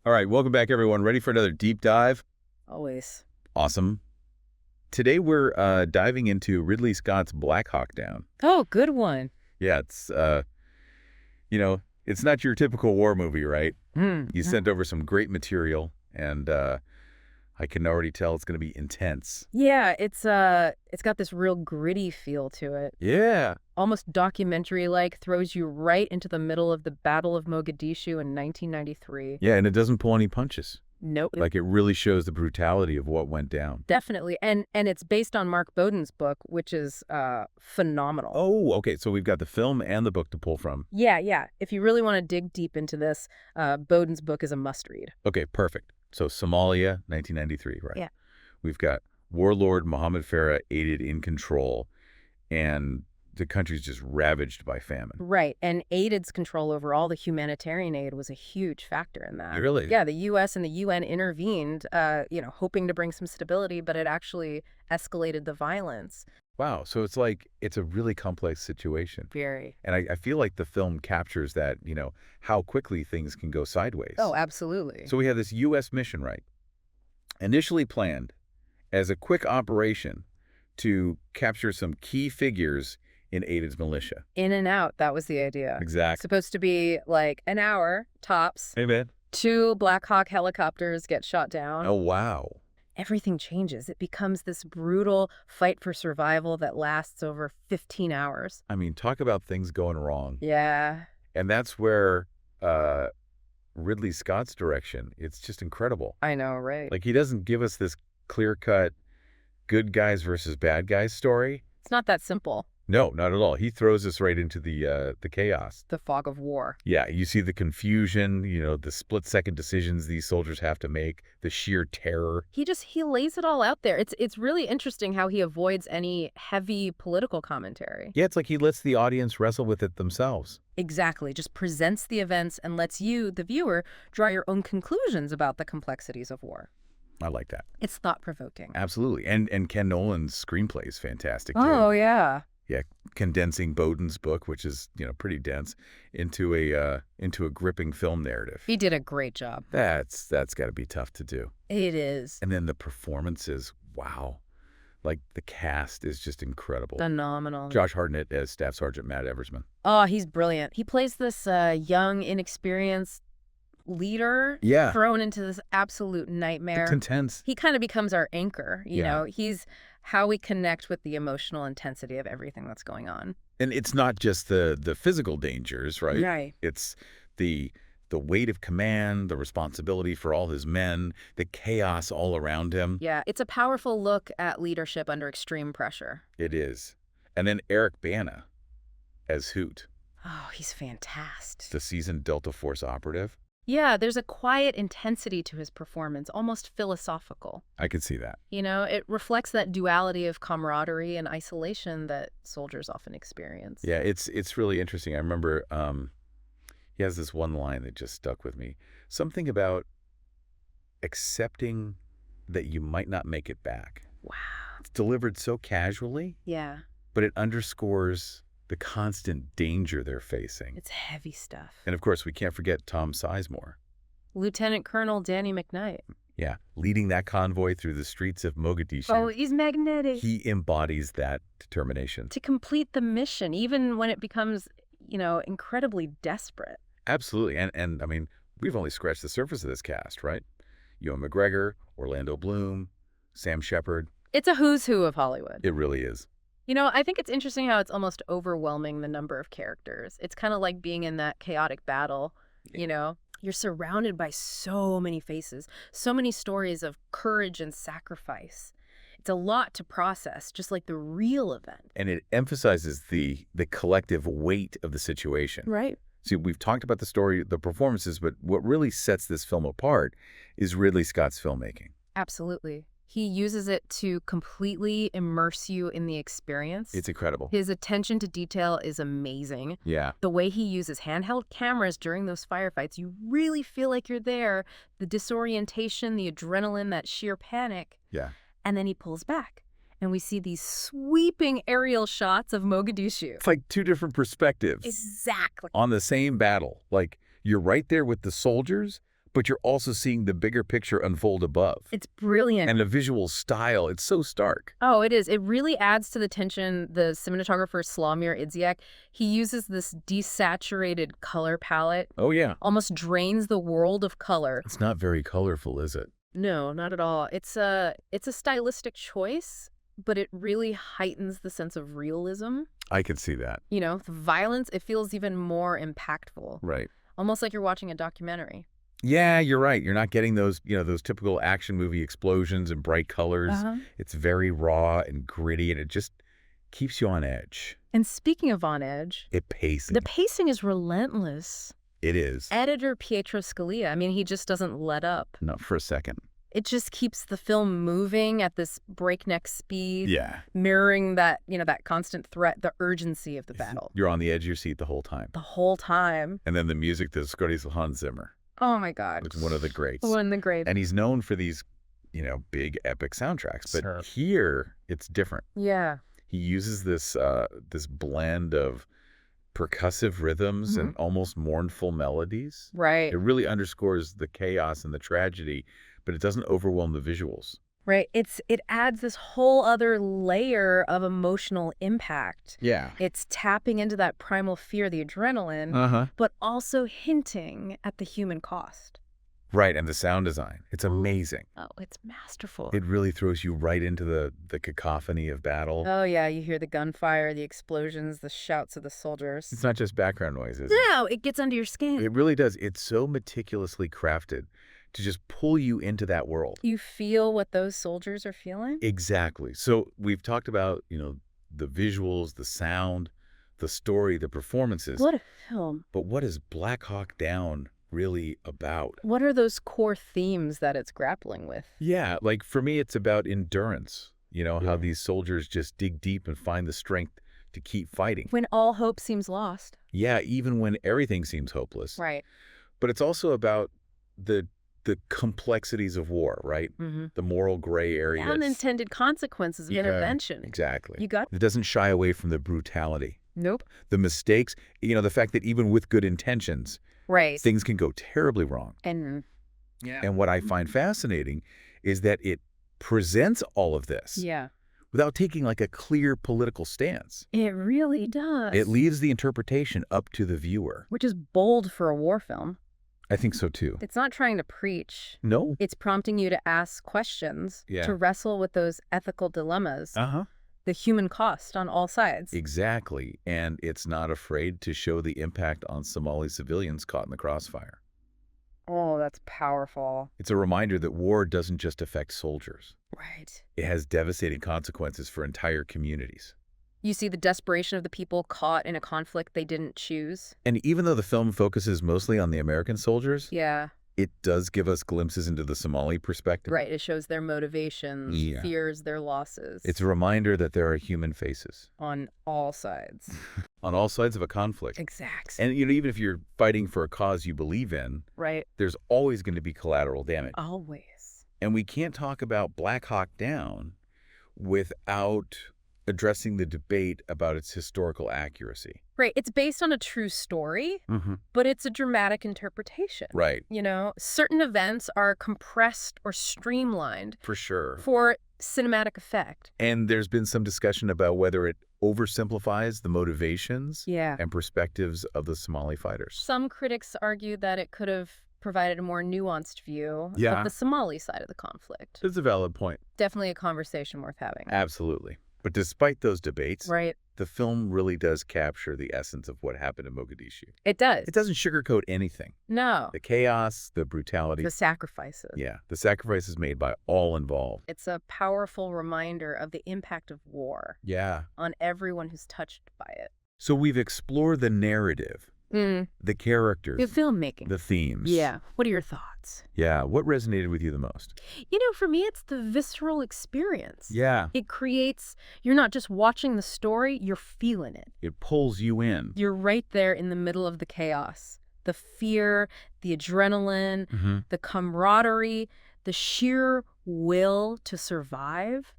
All right, welcome back, everyone. Ready for another deep dive? Always. Awesome. Today we're diving into Ridley Scott's Black Hawk Down. Oh, good one. Yeah, it's not your typical war movie, right? You sent over some great material, and I can already tell it's going to be intense. Yeah, it's got this real gritty feel to it. Yeah. Almost documentary-like, throws you right into the middle of the Battle of Mogadishu in 1993. Yeah, and it doesn't pull any punches. Nope. Like, it really shows the brutality of what went down. Definitely. And it's based on Mark Bowden's book, which is phenomenal. Oh, okay, so we've got the film and the book to pull from. Yeah. If you really want to dig deep into this, Bowden's book is a must-read. Okay, perfect. So Somalia, 1993, right? Yeah. We've got warlord Mohammed Farah aided in control, and the country's just ravaged by famine. Right, and aided's control over all the humanitarian aid was a huge factor in that. Really? Yeah, the U.S. and the UN intervened, hoping to bring some stability, but it actually escalated the violence. Wow, so it's a really complex situation. Very. And I feel like the film captures that, how quickly things can go sideways. Oh, absolutely. So we have this U.S. mission, right? Initially planned as a quick operation to capture some key figures in aided's militia. In and out, that was the idea. Exactly. Supposed to be like an hour, tops. Hey, man. 2 Black Hawk helicopters get shot down. Oh, wow. Everything changes. It becomes this brutal fight for survival that lasts over 15 hours. I mean, talk about things going wrong. Yeah. And that's where Ridley Scott's direction, it's just incredible. I know, right? Like, he doesn't give us this clear-cut good guys versus bad guys story. It's not that simple. No, not at all. He throws us right into the chaos. The fog of war. Yeah, you see the confusion, the split-second decisions these soldiers have to make, the sheer terror. He lays it all out there. It's really interesting how he avoids any heavy political commentary. Yeah, it's like he lets the audience wrestle with it themselves. Exactly. Just presents the events and lets you, the viewer, draw your own conclusions about the complexities of war. I like that. It's thought-provoking. Absolutely. And Ken Nolan's screenplay is fantastic, too. Oh, yeah. Yeah, condensing Bowden's book, which is, pretty dense, into a gripping film narrative. He did a great job. That's got to be tough to do. It is. And then the performances, wow. Like, the cast is just incredible. Phenomenal. Josh Hartnett as Staff Sergeant Matt Eversman. Oh, he's brilliant. He plays this young, inexperienced leader thrown into this absolute nightmare. It's intense. He kind of becomes our anchor, you Yeah. know. He's how we connect with the emotional intensity of everything that's going on. And it's not just the physical dangers, right? Right. It's the weight of command, the responsibility for all his men, the chaos all around him. Yeah, it's a powerful look at leadership under extreme pressure. It is. And then Eric Bana as Hoot, Oh, he's fantastic. the seasoned Delta Force operative. Yeah, there's a quiet intensity to his performance, almost philosophical. I could see that. It reflects that duality of camaraderie and isolation that soldiers often experience. Yeah, it's really interesting. I remember he has this one line that just stuck with me. Something about accepting that you might not make it back. Wow. It's delivered so casually, Yeah, but it underscores the constant danger they're facing. it's heavy stuff. And of course, we can't forget Tom Sizemore. Lieutenant Colonel Danny McKnight. Yeah, leading that convoy through the streets of Mogadishu. Oh, he's magnetic. He embodies that determination. To complete the mission, even when it becomes, incredibly desperate. Absolutely. And I mean, we've only scratched the surface of this cast, right? Ewan McGregor, Orlando Bloom, Sam Shepard. It's a who's who of Hollywood. It really is. I think it's interesting how it's almost overwhelming, the number of characters. It's kind of like being in that chaotic battle, You're surrounded by so many faces, so many stories of courage and sacrifice. It's a lot to process, just like the real event. And it emphasizes the collective weight of the situation. Right. See, we've talked about the story, the performances, but what really sets this film apart is Ridley Scott's filmmaking. Absolutely. He uses it to completely immerse you in the experience. It's incredible. His attention to detail is amazing. Yeah. The way he uses handheld cameras during those firefights, you really feel like you're there. The disorientation, the adrenaline, that sheer panic. Yeah. And then he pulls back, and we see these sweeping aerial shots of Mogadishu. It's like two different perspectives Exactly. on the same battle. Like, you're right there with the soldiers, but you're also seeing the bigger picture unfold above. It's brilliant. And the visual style, it's so stark. Oh, it is. It really adds to the tension. The cinematographer Slavomir Idziak, he uses this desaturated color palette, Oh, yeah. almost drains the world of color. It's not very colorful, is it? No, not at all. It's a stylistic choice, but it really heightens the sense of realism. I can see that. You know, the violence, it feels even more impactful. Right. Almost like you're watching a documentary. Yeah, you're right. You're not getting those, those typical action movie explosions and bright colors. It's very raw and gritty, and it just keeps you on edge. And speaking of on edge, The pacing is relentless. It is. Editor Pietro Scalia, I mean, he just doesn't let up. Not for a second. It just keeps the film moving at this breakneck speed. Yeah. Mirroring that, that constant threat, the urgency of the battle. You're on the edge of your seat the whole time. The whole time. And then the music, the score is Hans Zimmer. Oh, my God. Which is one of the greats. One of the greats. And he's known for these, big epic soundtracks. But here, it's different. Yeah. He uses this blend of percussive rhythms and almost mournful melodies. Right. It really underscores the chaos and the tragedy, but it doesn't overwhelm the visuals. Right. It adds this whole other layer of emotional impact. Yeah. It's tapping into that primal fear, the adrenaline, but also hinting at the human cost. Right, and the sound design. It's amazing. Oh, it's masterful. It really throws you right into the cacophony of battle. Oh, yeah, you hear the gunfire, the explosions, the shouts of the soldiers. It's not just background noises. No, it gets under your skin. It really does. It's so meticulously crafted to just pull you into that world. You feel what those soldiers are feeling? Exactly. So we've talked about, the visuals, the sound, the story, the performances. What a film. But what is Black Hawk Down really about? What are those core themes that it's grappling with? Yeah, like for me, it's about endurance. How these soldiers just dig deep and find the strength to keep fighting. When all hope seems lost. Yeah, even when everything seems hopeless. Right. But it's also about the complexities of war, right? The moral gray areas. The unintended consequences of intervention. Exactly. You got it. Doesn't shy away from the brutality. Nope. The mistakes, the fact that even with good intentions, right, things can go terribly wrong. And what I find fascinating is that it presents all of this without taking like a clear political stance. It really does. It leaves the interpretation up to the viewer. Which is bold for a war film. I think so, too. It's not trying to preach. No. It's prompting you to ask questions, to wrestle with those ethical dilemmas, the human cost on all sides. Exactly. And it's not afraid to show the impact on Somali civilians caught in the crossfire. Oh, that's powerful. It's a reminder that war doesn't just affect soldiers. Right. It has devastating consequences for entire communities. You see the desperation of the people caught in a conflict they didn't choose. And even though the film focuses mostly on the American soldiers, it does give us glimpses into the Somali perspective. Right. It shows their motivations, fears, their losses. It's a reminder that there are human faces. On all sides. On all sides of a conflict. Exactly. And, even if you're fighting for a cause you believe in, there's always going to be collateral damage. Always. And we can't talk about Black Hawk Down without addressing the debate about its historical accuracy. Right. It's based on a true story, but it's a dramatic interpretation. Right. Certain events are compressed or streamlined. For sure. For cinematic effect. And there's been some discussion about whether it oversimplifies the motivations and perspectives of the Somali fighters. Some critics argue that it could have provided a more nuanced view of the Somali side of the conflict. It's a valid point. Definitely a conversation worth having. Absolutely. But despite those debates, right, the film really does capture the essence of what happened in Mogadishu. It does. It doesn't sugarcoat anything. No. The chaos, the brutality. The sacrifices. Yeah, the sacrifices made by all involved. It's a powerful reminder of the impact of war. Yeah. On everyone who's touched by it. So we've explored the narrative, the characters, the filmmaking, the themes. Yeah. What are your thoughts? Yeah. What resonated with you the most? For me, it's the visceral experience. Yeah. It creates, you're not just watching the story, you're feeling it. It pulls you in. You're right there in the middle of the chaos. The fear, the adrenaline, the camaraderie, the sheer will to survive.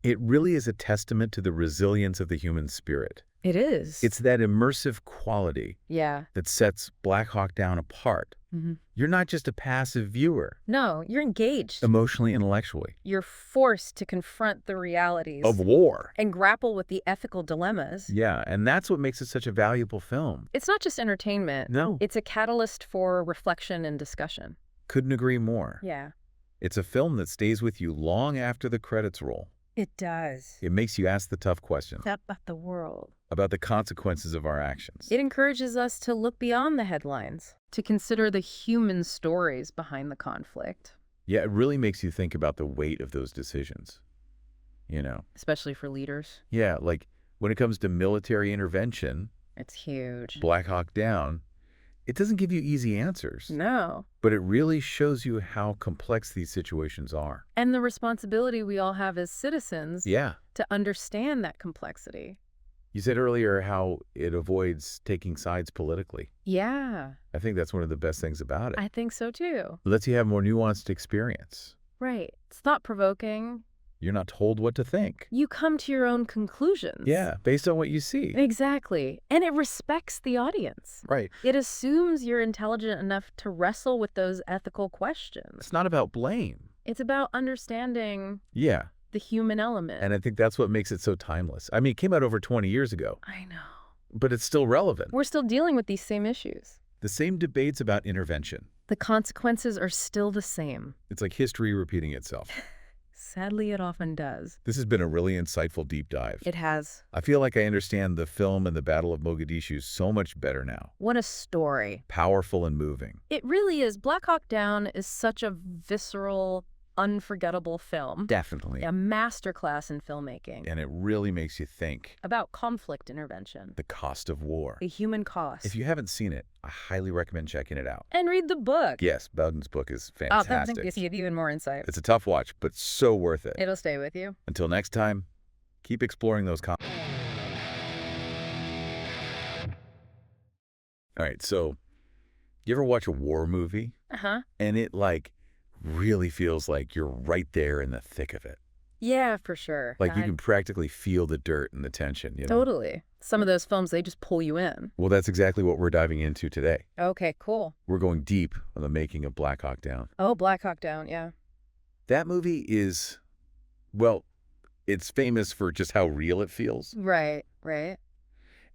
It really is a testament to the resilience of the human spirit. It is. It's that immersive quality that sets Black Hawk Down apart You're not just a passive viewer, No, you're engaged. emotionally, intellectually. You're forced to confront the realities Of war. and grapple with the ethical dilemmas. Yeah, and that's what makes it such a valuable film. It's not just entertainment. No. It's a catalyst for reflection and discussion. Couldn't agree more. Yeah. It's a film that stays with you long after the credits roll. It does. It makes you ask the tough questions About the world. about the consequences of our actions. It encourages us to look beyond the headlines, to consider the human stories behind the conflict. Yeah, it really makes you think about the weight of those decisions. You know? Especially for leaders. Yeah, like when it comes to military intervention, It's huge. Black Hawk Down, it doesn't give you easy answers. No. But it really shows you how complex these situations are. And the responsibility we all have as citizens Yeah. to understand that complexity. You said earlier how it avoids taking sides politically. Yeah, I think that's one of the best things about it. I think so too. It lets you have more nuanced experience. Right. It's thought-provoking. You're not told what to think. You come to your own conclusions. Yeah, based on what you see. Exactly. And it respects the audience. Right. It assumes you're intelligent enough to wrestle with those ethical questions. It's not about blame. It's about understanding Yeah, the human element. and I think that's what makes it so timeless. I mean, it came out over 20 years ago, I know. but it's still relevant. We're still dealing with these same issues. The same debates about intervention. The consequences are still the same. It's like history repeating itself. Sadly, it often does. This has been a really insightful deep dive. It has. I feel like I understand the film and the Battle of Mogadishu so much better now. What a story. Powerful and moving. It really is. Black Hawk Down is such a visceral, unforgettable film. Definitely. A masterclass in filmmaking. And it really makes you think. About conflict intervention. The cost of war. The human cost. If you haven't seen it, I highly recommend checking it out. And read the book. Yes, Bowden's book is Oh, that fantastic. gives you even more insight. It's a tough watch, but so worth it. It'll stay with you. Until next time, keep exploring those All right, so you ever watch a war movie Uh-huh. and it really feels like you're right there in the thick of it? Yeah, for sure. Like you can practically feel the dirt and the tension, you know? Totally. Some of those films, they just pull you in. Well, that's exactly what we're diving into today. Okay, cool. We're going deep on the making of Black Hawk Down. Oh, Black Hawk Down, yeah. That movie is, well, it's famous for just how real it feels. Right, right.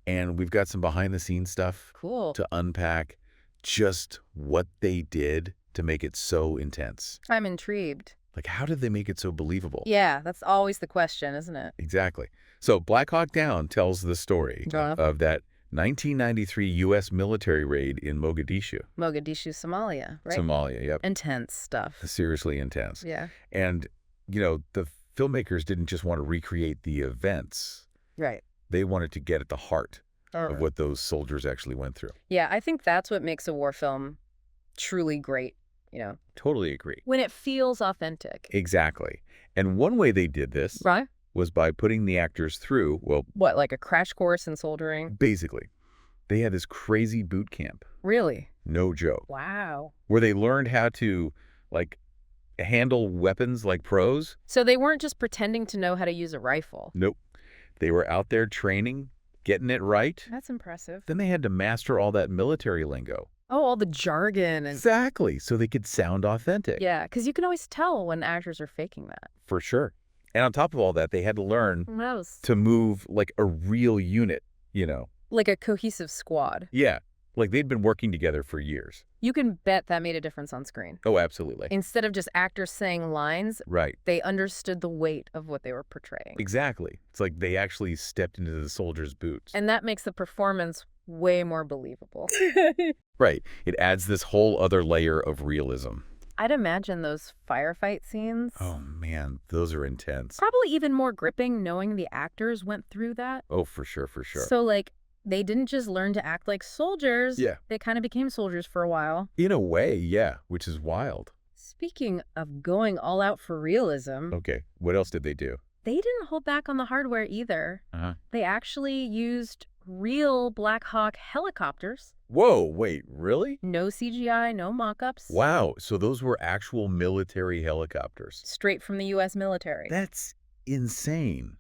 And we've got some behind-the-scenes stuff Cool. to unpack just what they did to make it so intense. I'm intrigued. Like, how did they make it so believable? Yeah, that's always the question, isn't it? Exactly. So Black Hawk Down tells the story Yeah. of that 1993 U.S. military raid in Mogadishu. Mogadishu, Somalia, right? Somalia, yep. Intense stuff. Seriously intense. Yeah. And, the filmmakers didn't just want to recreate the events. Right. They wanted to get at the heart of what those soldiers actually went through. Yeah, I think that's what makes a war film truly great, Totally agree. when it feels authentic. Exactly. And one way they did this Right? was by putting the actors through, well, What, like a crash course in soldering? basically, they had this crazy boot camp, Really? no joke, Wow. where they learned how to, handle weapons like pros. So they weren't just pretending to know how to use a rifle. Nope. They were out there training, getting it right. That's impressive. Then they had to master all that military lingo. Oh, all the jargon and... Exactly, so they could sound authentic. Yeah, because you can always tell when actors are faking that. For sure. And on top of all that, they had to learn That was to move like a real unit, like a cohesive squad. Yeah, like they'd been working together for years. You can bet that made a difference on screen. Oh, absolutely. Instead of just actors saying lines, Right. they understood the weight of what they were portraying. Exactly. It's like they actually stepped into the soldier's boots. And that makes the performance way more believable. Right. It adds this whole other layer of realism. I'd imagine those firefight scenes. Oh, man, those are intense. Probably even more gripping knowing the actors went through that. Oh, for sure, for sure. So, they didn't just learn to act like soldiers. Yeah. They kind of became soldiers for a while. In a way, yeah, which is wild. Speaking of going all out for realism, Okay, what else did they do? they didn't hold back on the hardware either. Uh-huh. They actually used real Black Hawk helicopters. Whoa, wait, really? No CGI, no mock-ups. Wow, so those were actual military helicopters. Straight from the U.S. military. That's insane.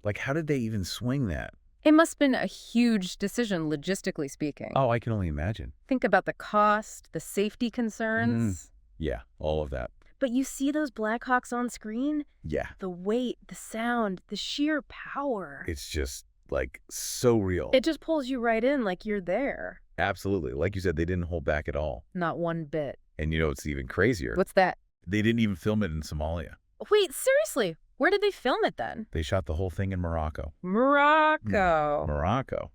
Like, how did they even swing that? It must have been a huge decision, logistically speaking. Oh, I can only imagine. Think about the cost, the safety concerns. Yeah, all of that. But you see those Blackhawks on screen? Yeah. The weight, the sound, the sheer power. It's just, like, so real. It just pulls you right in like you're there. Absolutely. Like you said, they didn't hold back at all. Not one bit. And you know what's even crazier? What's that? They didn't even film it in Somalia. Wait, seriously? Where did they film it then? They shot the whole thing in Morocco. Morocco. Morocco.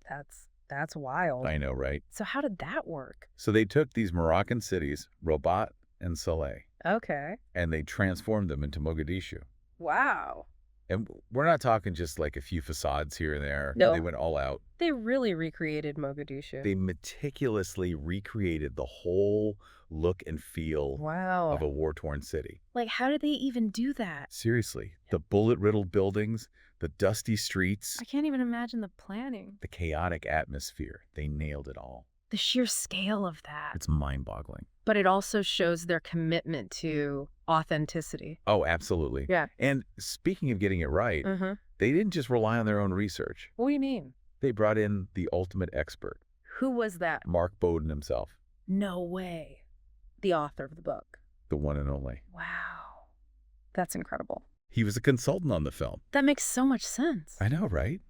That's wild. I know, right? So how did that work? So they took these Moroccan cities, Rabat and Saleh, Okay. and they transformed them into Mogadishu. Wow. And we're not talking just like a few facades here and there. No. They went all out. They really recreated Mogadishu. They meticulously recreated the whole look and feel Wow. of a war-torn city. Like, how did they even do that? Seriously, the bullet-riddled buildings, the dusty streets, I can't even imagine the planning. the chaotic atmosphere. They nailed it all. The sheer scale of that. It's mind-boggling. But it also shows their commitment to authenticity. Oh, absolutely. Yeah. And speaking of getting it right, Mm-hmm. they didn't just rely on their own research. What do you mean? They brought in the ultimate expert, Who was that? Mark Bowden himself, No way. The author of the book. the one and only. Wow. That's incredible. He was a consultant on the film. That makes so much sense. I know, right?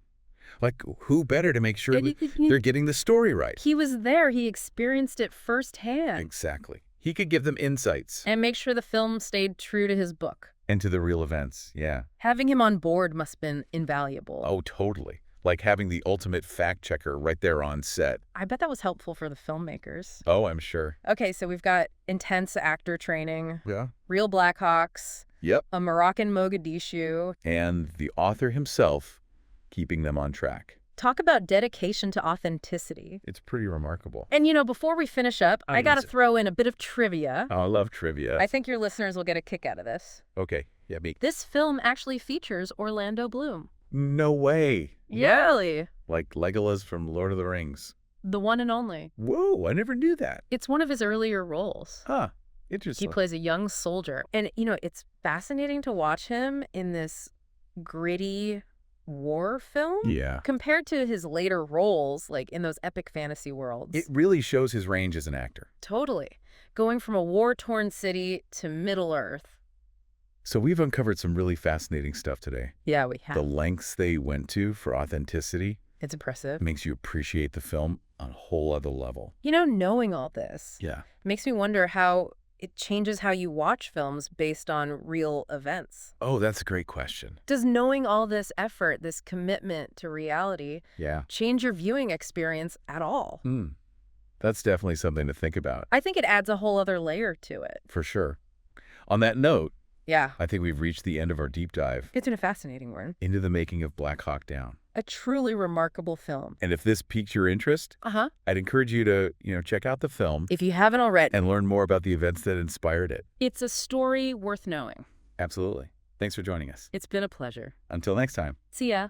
Like, who better to make sure that He they're getting the story right? was there. He experienced it firsthand. Exactly. He could give them insights And make sure the film stayed true to his book. into the real events. Yeah. Having him on board must have been invaluable. Oh, totally. Like having the ultimate fact checker right there on set. I bet that was helpful for the filmmakers. Oh, I'm sure. Okay, so we've got intense actor training, Yeah. real Blackhawks, Yep. a Moroccan Mogadishu. And the author himself keeping them on track. Talk about dedication to authenticity. It's pretty remarkable. And, before we finish up, I got to yes. throw in a bit of trivia. Oh, I love trivia. I think your listeners will get a kick out of this. Okay. Yeah, me. This film actually features Orlando Bloom. No way. Really? Like Legolas from Lord of the Rings. The one and only. Whoa, I never knew that. It's one of his earlier roles. Huh. He Interesting. plays a young soldier. And, it's fascinating to watch him in this gritty war film Yeah. compared to his later roles, like in those epic fantasy worlds. It really shows his range as an actor. Totally. Going from a war-torn city to Middle-earth. So we've uncovered some really fascinating stuff today. Yeah, we have. The lengths they went to for authenticity It's impressive. makes you appreciate the film on a whole other level. Knowing all this Yeah. makes me wonder how it changes how you watch films based on real events. Oh, that's a great question. Does knowing all this effort, this commitment to reality, Yeah. change your viewing experience at all? That's definitely something to think about, I think it adds a whole other layer to it. for sure. On that note, Yeah. I think we've reached the end of our deep dive It's been a fascinating one. into the making of Black Hawk Down. A truly remarkable film. And if this piqued your interest, Uh-huh. I'd encourage you to, check out the film If you haven't already, and learn more about the events that inspired it. it's a story worth knowing. Absolutely. Thanks for joining us. It's been a pleasure. Until next time. See ya.